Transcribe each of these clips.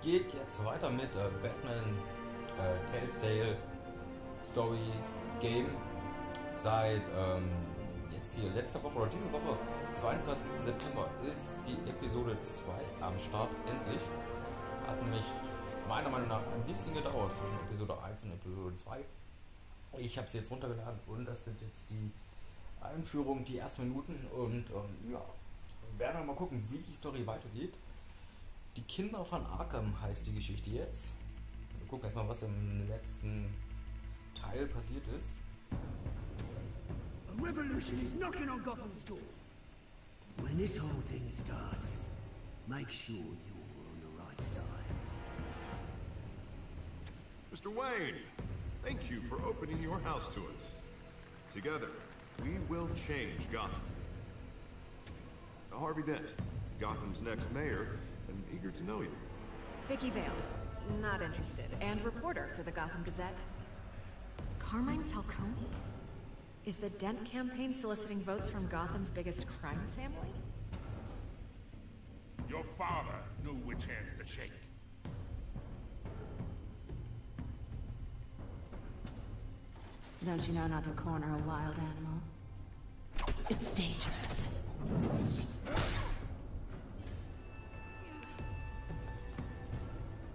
geht jetzt weiter mit Batman Telltale Story Game. Seit jetzt hier letzter Woche oder diese Woche, 22. September, ist die Episode 2 am Start. Endlich. Hat nämlich meiner Meinung nach ein bisschen gedauert zwischen Episode 1 und Episode 2. Ich habe sie jetzt runtergeladen und das sind jetzt die Einführung, die ersten Minuten und ja, werden wir mal gucken, wie die Story weitergeht. Die Kinder von Arkham heißt die Geschichte jetzt. Wir gucken erstmal, was im letzten Teil passiert ist. A revolution is knocking on Gotham's door. When this whole thing starts, make sure you're on the right side. Mr. Wayne, thank you for opening your house to us. Together, we will change Gotham. Harvey Dent, Gotham's next mayor, and eager to know you. Vicky Vale, not interested, and reporter for the Gotham Gazette. Carmine Falcone? Is the Dent campaign soliciting votes from Gotham's biggest crime family? Your father knew which hands to shake. Don't you know not to corner a wild animal? It's dangerous.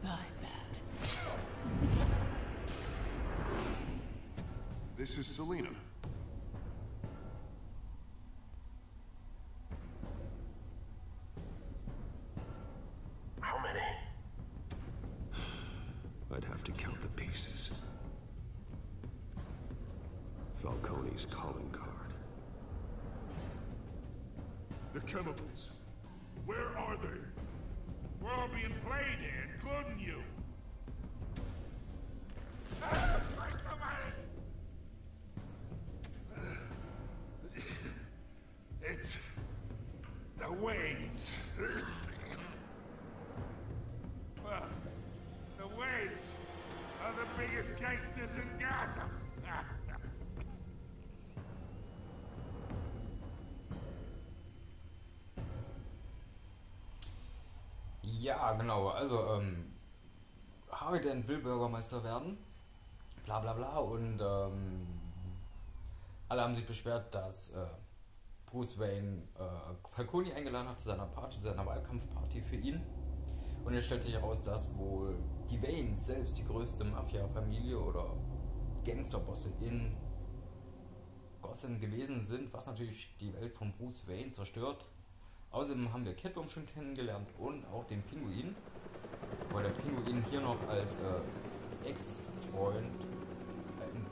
Bye, Bat. This is Selina. How many? I'd have to count the pieces. Falcone's calling card. The chemicals. Where are they? We're all being played here, including you. Where's the money? It's the Waynes. Well, the Waynes are the biggest gangsters in Gotham. Ja, genau, also Harvey Dent will Bürgermeister werden, bla bla bla, und alle haben sich beschwert, dass Bruce Wayne Falcone eingeladen hat zu seiner Party, zu seiner Wahlkampfparty für ihn, und jetzt stellt sich heraus, dass wohl die Waynes selbst die größte Mafia-Familie oder Gangsterbosse in Gotham gewesen sind, was natürlich die Welt von Bruce Wayne zerstört. Außerdem haben wir Catwoman schon kennengelernt und auch den Pinguin, weil der Pinguin hier noch als Ex-Freund, ein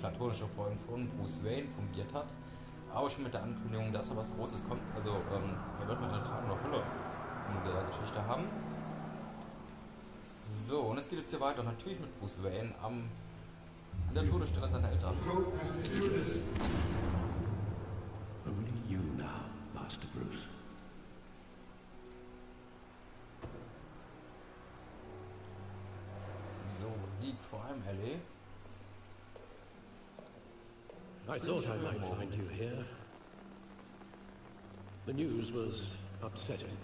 platonischer Freund von Bruce Wayne fungiert hat, aber schon mit der Ankündigung, dass da was Großes kommt. Also er wird mal eine tragende Rolle in der Geschichte haben. So, und jetzt geht es hier weiter, natürlich mit Bruce Wayne an der Todesstelle seiner Eltern. Only you now, Master Bruce. So, die Crime Alley. I thought I might find you here. The news was upsetting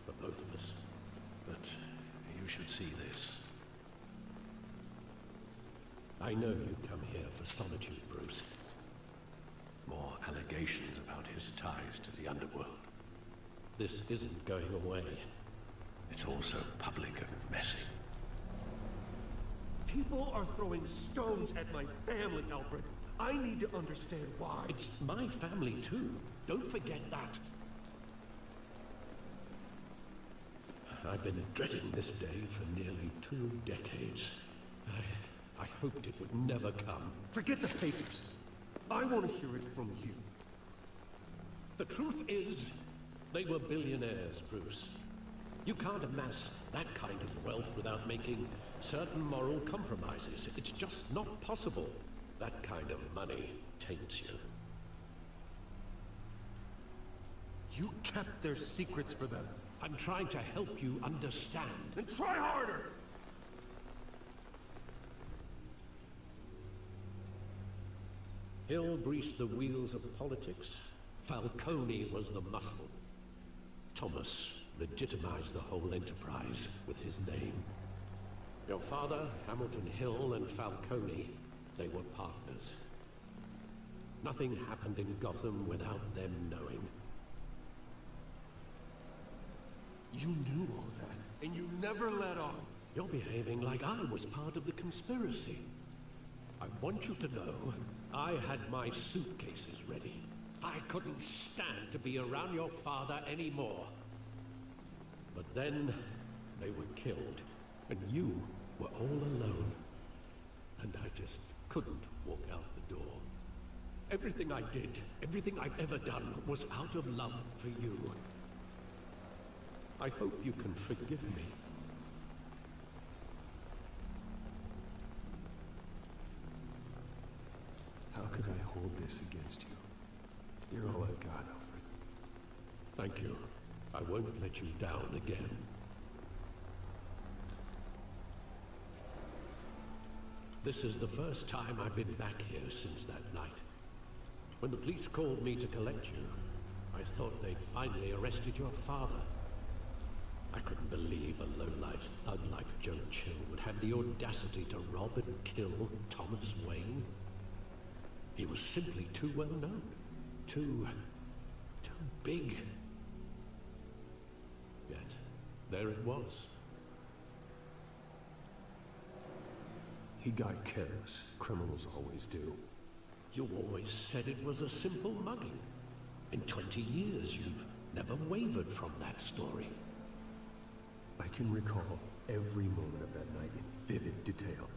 for both of us. But you should see this. I know you come here for solitude, Bruce. More allegations about his ties to the underworld. This isn't going away. It's also public and messy. People are throwing stones at my family, Alfred. I need to understand why. It's my family too. Don't forget that. I've been dreading this day for nearly 2 decades. I hoped it would never come. Forget the papers. I want to hear it from you. The truth is, they were billionaires, Bruce. You can't amass that kind of wealth without making certain moral compromises. It's just not possible. That kind of money taints you. You kept their secrets for them. I'm trying to help you understand. Then try harder! Hill greased the wheels of politics. Falcone was the muscle. Thomas legitimized the whole enterprise with his name. Your father, Hamilton Hill, and Falcone, they were partners. Nothing happened in Gotham without them knowing. You knew all that, and you never let on. You're behaving like I was part of the conspiracy. I want you to know, I had my suitcases ready. I couldn't stand to be around your father anymore. But then, they were killed, and you were all alone. And I just couldn't walk out the door. Everything I did, everything I've ever done, was out of love for you. I hope you can forgive me. How could I hold this against you? You're all I've got, Alfred. Thank you. I won't let you down again. This is the first time I've been back here since that night. When the police called me to collect you, I thought they'd finally arrested your father. I couldn't believe a low-life thug like Joe Chill would have the audacity to rob and kill Thomas Wayne. He was simply too well known. Too big. Yet, there it was. He got careless. Criminals always do. You always said it was a simple mugging. In 20 years, you've never wavered from that story. I can recall every moment of that night in vivid detail.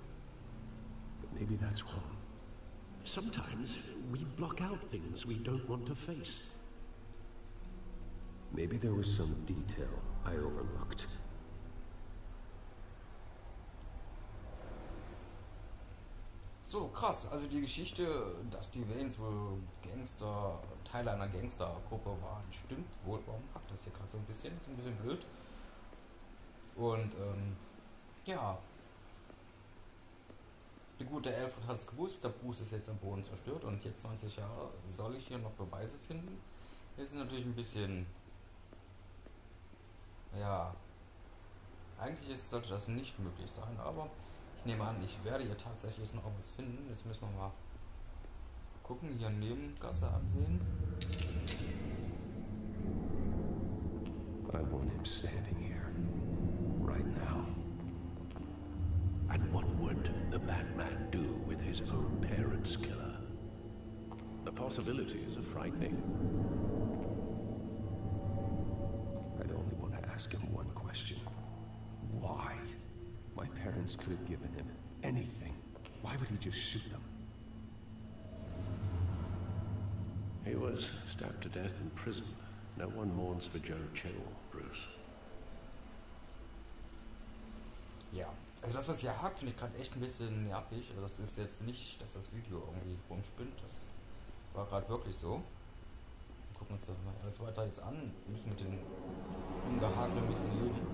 But maybe that's wrong. Sometimes we block out things we don't want to face. Maybe there was some detail I overlooked. So, krass. Also die Geschichte, dass die Waynes wohl Teil einer Gangstergruppe waren, stimmt wohl. Warum packt das hier gerade so ein bisschen? Ist ein bisschen blöd. Und, ja. Der gute Alfred hat es gewusst, der Bruce ist jetzt am Boden zerstört und jetzt 20 Jahre soll ich hier noch Beweise finden. Das ist natürlich ein bisschen, ja, eigentlich sollte das nicht möglich sein, aber ich nehme an, ich werde hier tatsächlich noch was finden. Jetzt müssen wir mal gucken, hier Nebengasse ansehen. I want him standing here, right now. And what would the Batman do with his own parents' killer? The possibilities are frightening. I'd only want to ask him one question. Why? My parents could have given him anything. Why would he just shoot them? He was stabbed to death in prison. No one mourns for Joe Chill, Bruce. Ja, also dass das ja hakt, finde ich gerade echt ein bisschen nervig. Also das ist jetzt nicht, dass das Video irgendwie rumspinnt. Das war gerade wirklich so. Wir gucken uns das mal alles weiter jetzt an. Wir müssen mit den Ungehaken ein bisschen leben.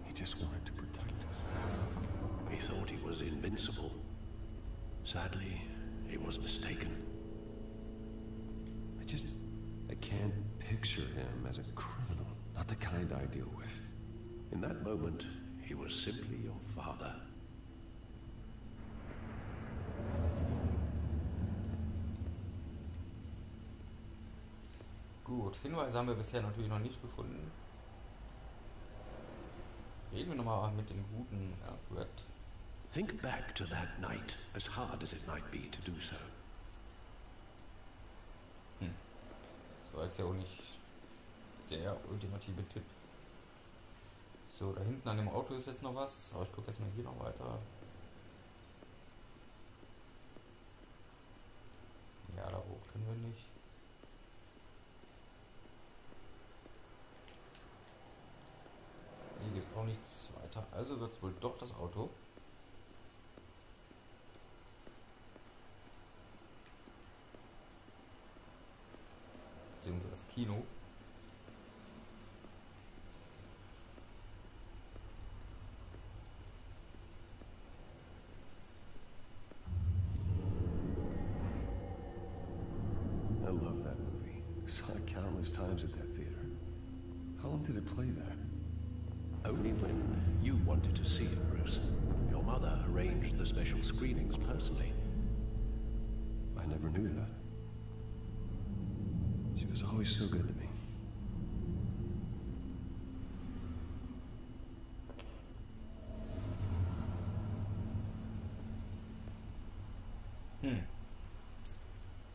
He just wanted to protect us. He thought he was invincible. Sadly, he was mistaken. I can't picture him as a criminal, not the kind I deal with. In that moment, he was simply your father. Gut, Hinweise haben wir bisher natürlich noch nicht gefunden. Reden wir nochmal mit dem guten Alfred. Think back to that night, as hard as it might be to do so. Das war jetzt ja auch nicht der ultimative Tipp. So, da hinten an dem Auto ist jetzt noch was, aber ich gucke erstmal hier noch weiter. Ja, da hoch können wir nicht. Hier geht auch nichts weiter, also wird es wohl doch das Auto. Beziehungsweise das Kino. I love that. saw it countless times at that theater. How long did it play there? Only when you wanted to see it, Bruce. Your mother arranged the special screenings personally. I never knew that. She was always so good to me.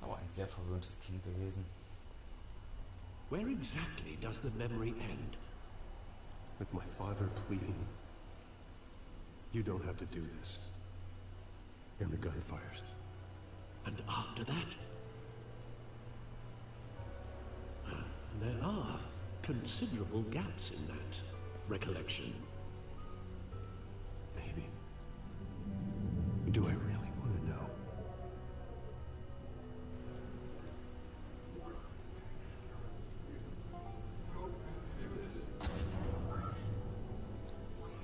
Aber ein sehr verwöhntes Kind gewesen. Where exactly does the memory end? With my father pleading, "You don't have to do this." And the gun fires. And after that? There are considerable gaps in that recollection. Maybe. Do I really want to know?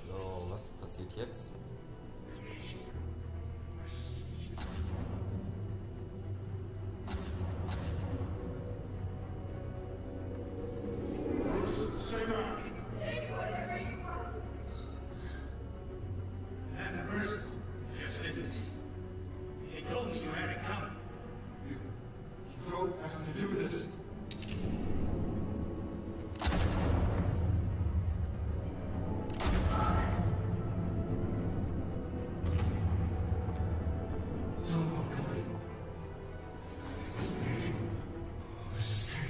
So, was passiert jetzt? Stay back! Take whatever you want. And the first, just business. He told me you had it coming. You don't have to do this. Don't walk away. Stay. Stay.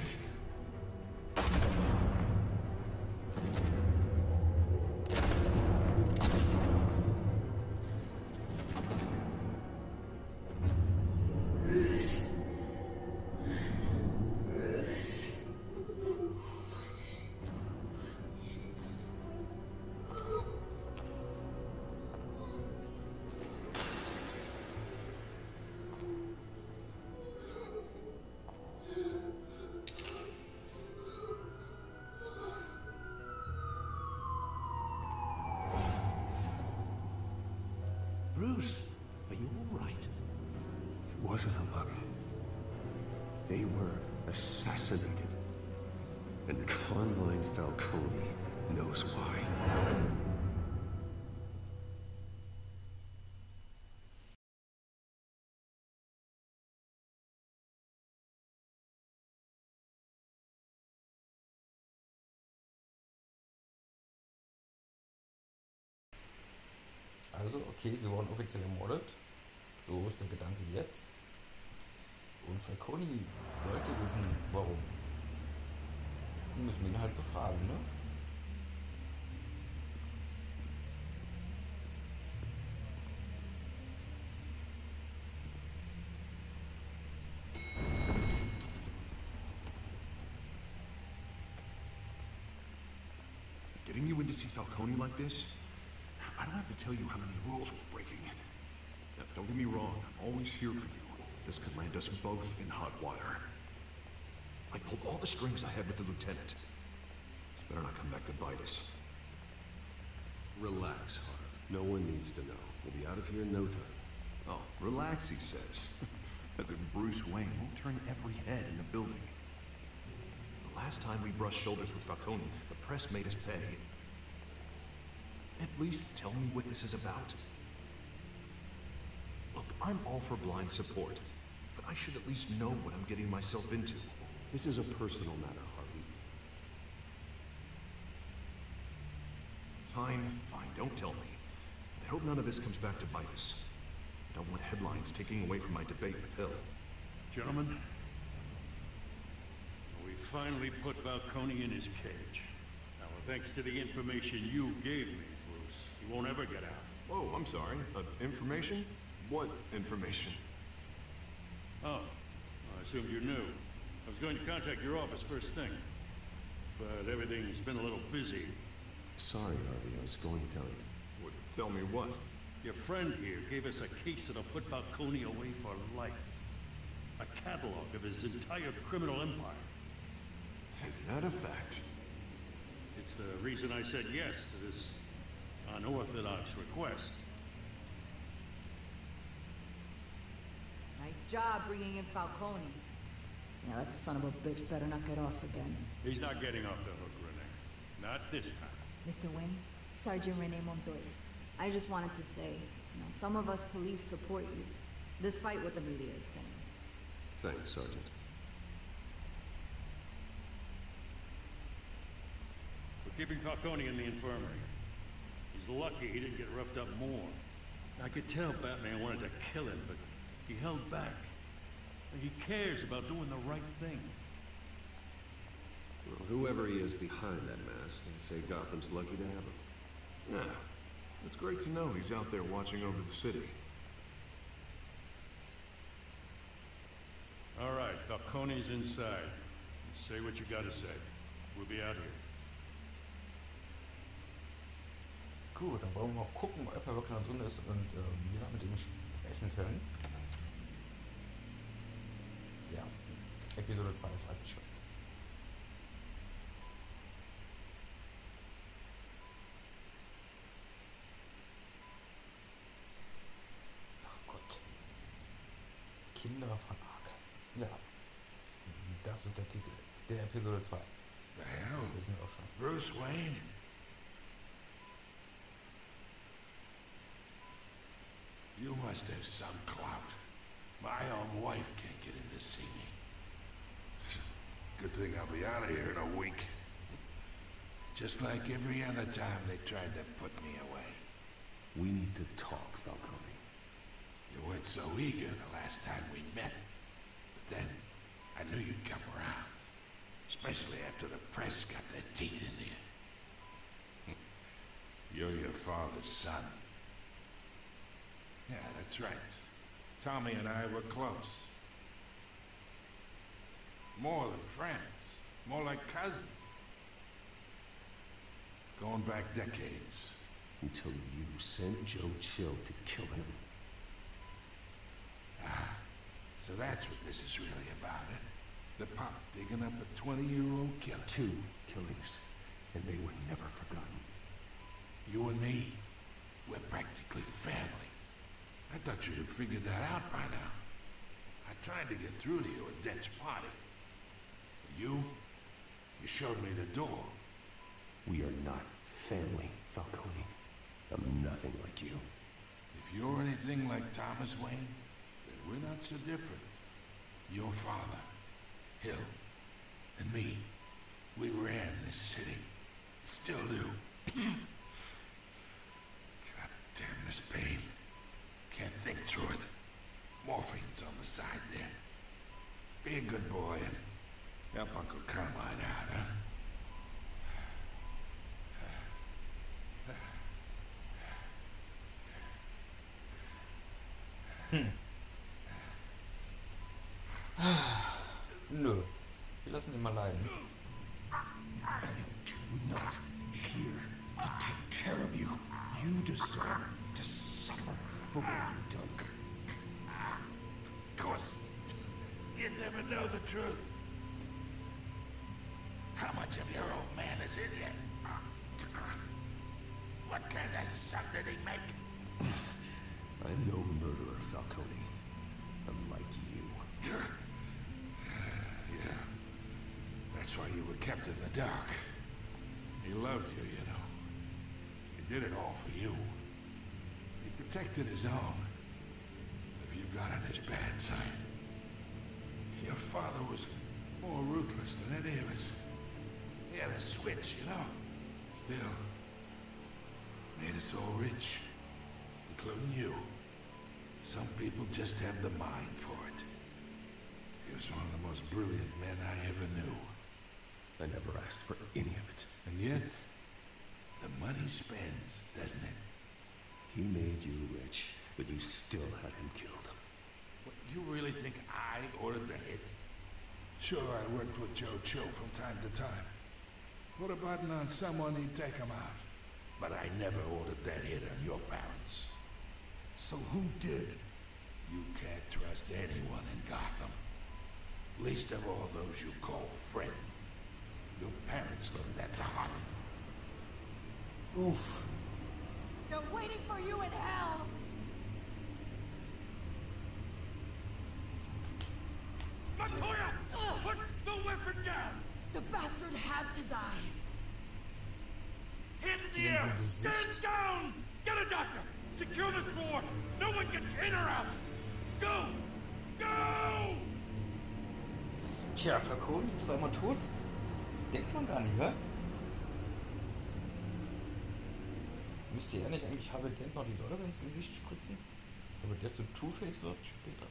Bruce, are you all right? It wasn't a mug. They were assassinated. And Carmine Falcone knows why. Also, okay, sie wurden offiziell ermordet. So ist der Gedanke jetzt. Und Falcone sollte wissen, warum. Dann müssen wir ihn halt befragen, ne? Getting you in to see Falcone like this? I don't have to tell you how many rules we're breaking. Now, don't get me wrong, I'm always here for you. This could land us both in hot water. I pulled all the strings I had with the lieutenant. This better not come back to bite us. Relax, Harv. No one needs to know. We'll be out of here in no time. Oh, relax, he says. As if Bruce Wayne won't turn every head in the building. The last time we brushed shoulders with Falcone, the press made us pay. At least tell me what this is about. Look, I'm all for blind support, but I should at least know what I'm getting myself into. This is a personal matter, Harvey. Fine, fine, don't tell me. I hope none of this comes back to bite us. I don't want headlines taking away from my debate with Hill. Gentlemen, we finally put Falcone in his cage. Now, thanks to the information you gave me, Bruce, he won't ever get out. Whoa, I'm sorry. Information? What information? Oh, I assumed you knew. I was going to contact your office first thing, but everything's been a little busy. Sorry, Harvey. I was going to tell you. What, tell me what? Your friend here gave us a case that'll put Falcone away for life. A catalog of his entire criminal empire. Is that a fact? It's the reason I said yes to this unorthodox request. Nice job bringing in Falcone. Yeah, that son of a bitch better not get off again. He's not getting off the hook, Renee. Not this time. Mr. Wayne, Sergeant Rene Montoya. I just wanted to say, some of us police support you, despite what the media is saying. Thanks, Sergeant. We're keeping Falcone in the infirmary. He's lucky he didn't get roughed up more. I could tell Batman wanted to kill him, but he held back. He cares about doing the right thing. Well, whoever he is behind that mask, they say Gotham's lucky to have him. Yeah, it's great to know he's out there watching over the city. All right, Falcone's inside. Say what you gotta say. We'll be out here. Gut, dann wollen wir mal gucken, ob er wirklich noch drin ist und wir mit ihm sprechen können. Ja, Episode 2, das weiß ich schon. Ach Gott. Kinder von Arkham. Ja, das ist der Titel der Episode 2. The hell? Das wissen wir auch schon. Bruce Wayne? You must have some clout. My own wife can't get in to see me. Good thing I'll be out of here in a week. Just like every other time they tried to put me away. We need to talk, Falcone. You weren't so eager the last time we met. But then, I knew you'd come around. Especially after the press got their teeth into you. You're your father's son. Yeah, that's right. Tommy and I were close. More than friends. More like cousins. Going back decades. Until you sent Joe Chill to kill him. Ah, so that's what this is really about, eh? The pop digging up a 20-year-old killer. 2 killings, and they were never forgotten. You and me, we're practically family. I thought you'd have figured that out by now. I tried to get through to you at Dent's party. But you showed me the door. We are not family, Falcone. I'm nothing like you. If you're anything like Thomas Wayne, then we're not so different. Your father, Hill, and me, we ran this city. Still do. God damn this pain. Can't think through it. Morphine's on the side there. Be a good boy and help Uncle Carmine out, huh? Nö, wir lassen ihn mal leiden. Not here to take care of you. You deserve to suffer for what you've done. Of course, you never know the truth. How much of your old man is in you? What kind of son did he make? I'm no murderer, Falcone. Unlike you. Yeah. That's why you were kept in the dark. He loved you, you know. He did it all for you. He protected his own. If you got on his bad side. Your father was more ruthless than any of us. He had a switch, you know. Still, made us all rich. Including you. Some people just have the mind for it. He was one of the most brilliant men I ever knew. I never asked for any of it. And yet, the money spends, doesn't it? He made you rich, but you still had him killed. What, you really think I ordered the hit? Sure, I worked with Joe Chill from time to time. Put a button on someone, he'd take him out. But I never ordered that hit on your parents. So who did? You can't trust anyone in Gotham. Least of all those you call friend. Your parents learned that the hard. Oof. They're waiting for you in hell! Montoya! weapon down! The bastard had to die. Hands in the air! Stand down! Get a doctor! Secure this floor! No one gets in or out! Go! Go! Tja, Falcone ist auf einmal tot? Denkt man gar nicht, hä? Müsste er nicht eigentlich Harvey Dent noch die Säure ins Gesicht spritzen? Damit der zu Two-Face wird später.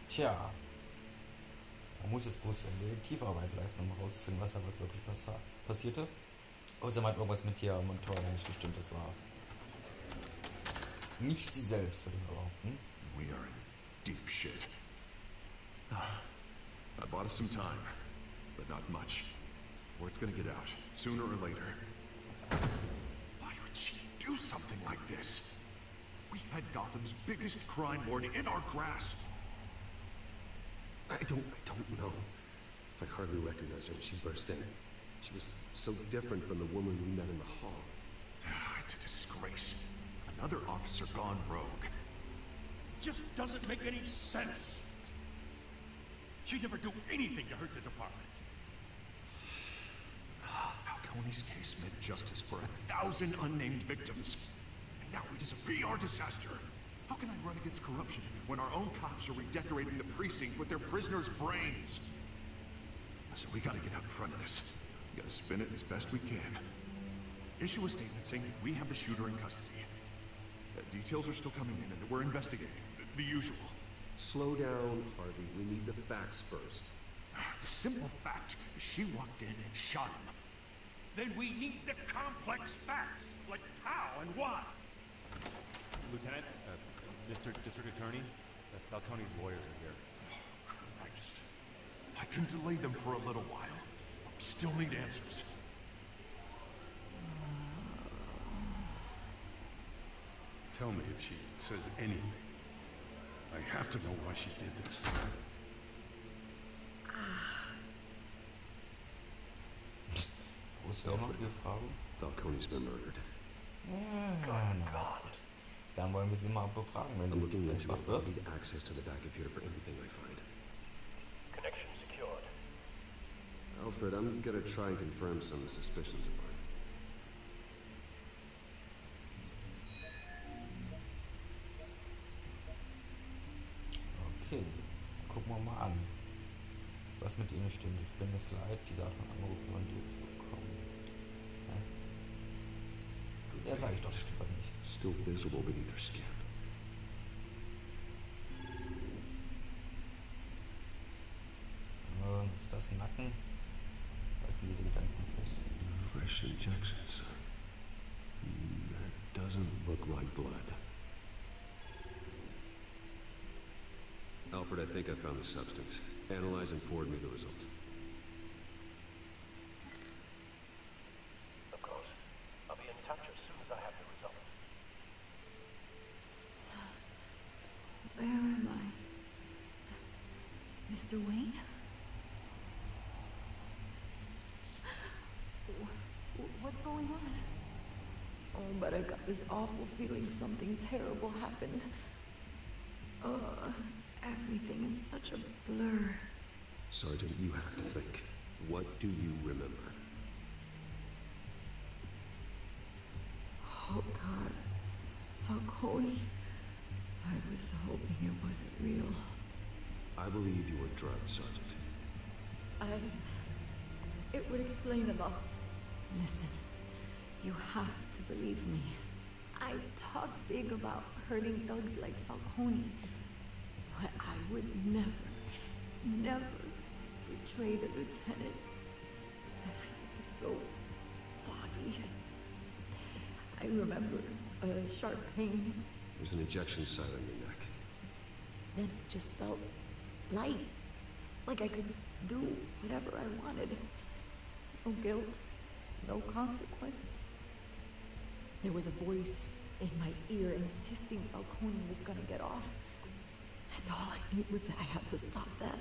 Tja. Man muss jetzt bloß Detektivarbeit leisten, um herauszufinden, was da wirklich passierte. Außerdem hat irgendwas mit der Montoya nicht gestimmt, das war nicht sie selbst, würde ich behaupten. We are in deep shit. I bought us some time, but not much. Word's gonna get out, sooner or later. Why would she do something like this? We had Gotham's biggest crime lord in our grasp. I don't know. I hardly recognized her when she burst in. She was so different from the woman we met in the hall. It's a disgrace. Another officer gone rogue. It just doesn't make any sense. She'd never do anything to hurt the department. Falcone's case meant justice for 1,000 unnamed victims. And now it is a PR disaster. How can I run against corruption when our own cops are redecorating the precinct with their prisoners' brains? Listen, we gotta get out in front of this. We gotta spin it as best we can. Issue a statement saying that we have the shooter in custody. Details are still coming in and that we're investigating. The usual. Slow down, Harvey. We need the facts first. The simple fact is she walked in and shot him. Then we need the complex facts, like how and why. Lieutenant, District Attorney, Falcone's lawyers are here. Oh, Christ. I can delay them for a little while. We still need answers. Tell me if she says anything. I have to know why she did this. Falcone's been murdered. Dann wollen wir sie mal befragen, wenn I'm looking into it. wird. I need access to the back computer for anything I find. Connection secured. Alfred, I'm gonna try and confirm some suspicions of mine. Okay, gucken wir mal an, was mit ihnen stimmt. Ich bin es leid, diese Art von Anruf von dir zu bekommen. Ja, sag ich doch einfach nicht. Still visible beneath her skin. Ist das Nacken? Halten wir die Gedanken fest. Fresh injection site. That doesn't look like blood. Alfred, I think I found the substance. Analyze and forward me the result. Of course. I'll be in touch as soon as I have the result. Where am I? Mr. Wayne? What's going on? Oh, but I got this awful feeling something terrible happened. Everything is such a blur. Sergeant, you have to think. What do you remember? Oh, God. Falcone. I was hoping it wasn't real. I believe you were drugged, Sergeant. It would explain a lot. Listen, you have to believe me. I talk big about hurting thugs like Falcone. But I would never betray the lieutenant. Everything was so foggy. I remember a sharp pain. There's an injection site on your neck. Then it just felt light. Like I could do whatever I wanted. No guilt, no consequence. There was a voice in my ear insisting Falcone was gonna get off. And all I knew was that I had to stop that.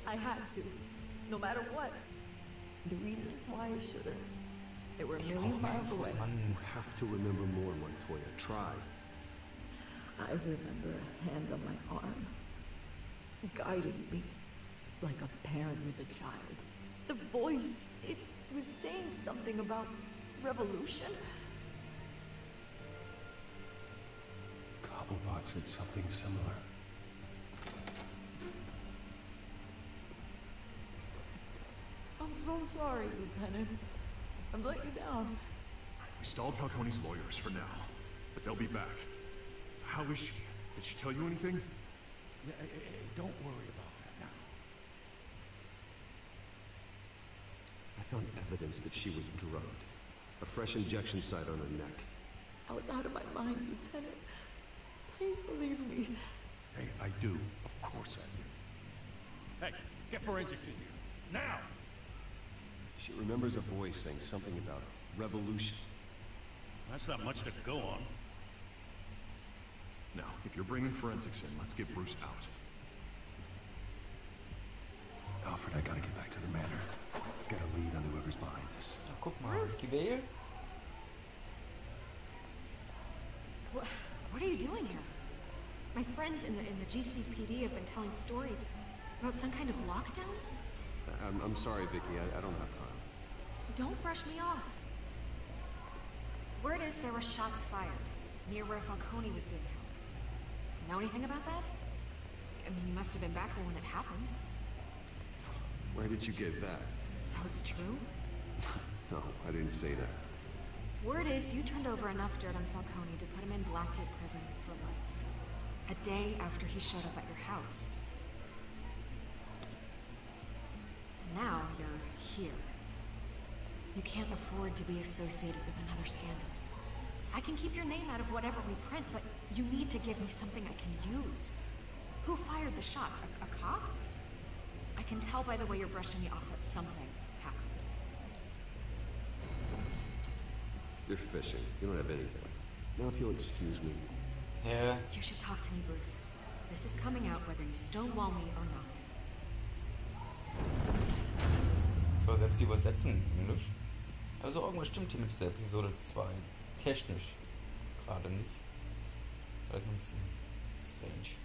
I had to, no matter what. The reasons why I should've. They were a million miles away. You have to remember more, Montoya. Try. I remember a hand on my arm, guiding me like a parent with a child. The voice, it was saying something about revolution. Cobblepot said something similar. I'm so sorry, Lieutenant. I've let you down. We stalled Falcone's lawyers for now, but they'll be back. How is she? Did she tell you anything? Yeah, hey, don't worry about that now. I found evidence that she was drugged. A fresh injection site on her neck. I was out of my mind, Lieutenant. Please believe me. Hey, I do. Of course I do. Hey, get forensics in here. Now! She remembers a voice saying something about revolution. That's not much to go on. Now, if you're bringing forensics in, let's get Bruce out. Alfred, I gotta get back to the manor. I've got a lead on whoever's behind this. Ach, guck mal, Bruce. die Vale. What are you doing here? My friends in the GCPD have been telling stories about some kind of lockdown. I'm sorry, Vicky. I don't have time. Don't brush me off. Word is there were shots fired near where Falcone was being held. Know anything about that? I mean, you must have been back there when it happened. Where did you get that? So it's true? No, I didn't say that. Word is you turned over enough dirt on Falcone to put him in Blackgate prison for life. A day after he showed up at your house. Now you're here. You can't afford to be associated with another scandal. I can keep your name out of whatever we print, but you need to give me something I can use. Who fired the shots? A cop? I can tell by the way you're brushing me off that something happened. You're fishing. You don't have anything. Now if you'll excuse me. Ja. You should talk to me, Bruce. This is coming out whether you stonewall me or not. Das war selbst die Übersetzung in Englisch. Also irgendwas stimmt hier mit dieser Episode 2. Technisch. Gerade nicht. Also ein bisschen strange.